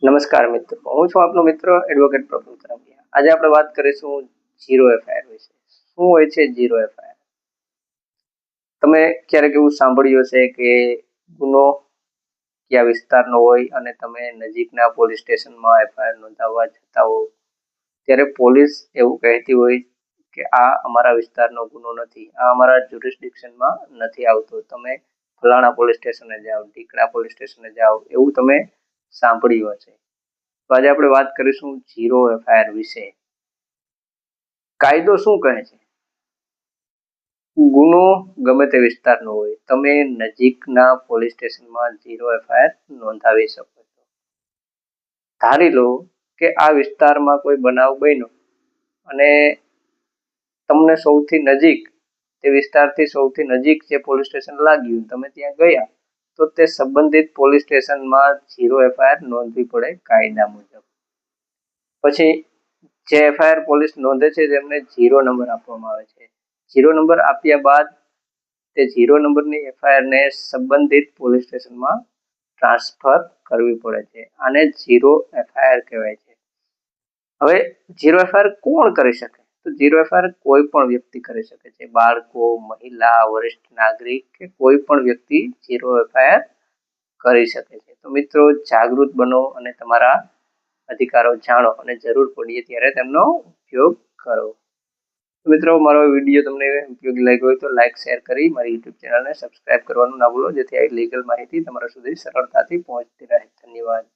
નમસ્કાર મિત્રો, હું છું આપનો મિત્ર એડવોકેટ પ્રફુલ તરંગિયા. આજે આપણે વાત કરીશું ઝીરો એફઆઈઆર વિશે. શું હોય છે ઝીરો એફઆઈઆર? તમે ક્યારેક એવું સાંભળ્યું હશે કે ગુનો કયા વિસ્તારનો હોય અને તમે નજીકના પોલીસ સ્ટેશનમાં એફઆઈઆર નોંધાવવા જતા હો ત્યારે પોલીસ એવું કહેતી હોય કે આ અમારા વિસ્તારનો ગુનો નથી, આ અમારા જ્યુરિસ્ડિક્શનમાં નથી આવતો, તમે ફલાણા પોલીસ સ્ટેશને જાઓ, ઢીકડા પોલીસ સ્ટેશને જાઓ, એવું તમે સાંભળ્યું હશે. તો આજે આપણે વાત કરીશું ઝીરો એફઆઈઆર વિશે. કાયદો શું કહે છે? ગુનો ગમે તે વિસ્તારનો હોય, તમે નજીકના પોલીસ સ્ટેશનમાં ઝીરો એફઆઈઆર નોંધાવી શકો છો. ધારી લો કે આ વિસ્તારમાં કોઈ બનાવ બન્યો અને તમને સૌથી નજીક તે વિસ્તારથી સૌથી નજીક જે પોલીસ સ્ટેશન લાગ્યું, તમે ત્યાં ગયા તો તે સંબંધિત પોલીસ સ્ટેશનમાં ઝીરો એફઆઈઆર નોંધવી પડે કાયદા મુજબ. પછી જે એફઆઈઆર પોલીસ નોંધે છે તેમને ઝીરો નંબર આપવામાં આવે છે. ઝીરો નંબર આપ્યા બાદ તે ઝીરો નંબરની એફઆઈઆરને સંબંધિત પોલીસ સ્ટેશનમાં ટ્રાન્સફર કરવી પડે છે. આને ઝીરો એફઆઈઆર કહેવાય છે. હવે ઝીરો એફઆઈઆર કોણ કરી શકે? તો ઝીરો એફઆઈઆર કોઈ પણ વ્યક્તિ કરી શકે છે. બાળકો, મહિલા, વરિષ્ઠ નાગરિક કે કોઈ પણ વ્યક્તિ ઝીરો એફઆઈઆર કરી શકે છે. તો મિત્રો, જાગૃત બનો અને તમારા અધિકારો જાણો અને જરૂર પડીએ ત્યારે તેમનો ઉપયોગ કરો. મિત્રો, મારો વિડીયો તમને ઉપયોગી લાગ્યો હોય તો લાઈક, શેર કરી મારી યુટ્યુબ ચેનલને સબસ્ક્રાઇબ કરવાનું ના ભૂલો, જેથી આવી લીગલ માહિતી તમારા સુધી સરળતાથી પહોંચતી રહે. ધન્યવાદ.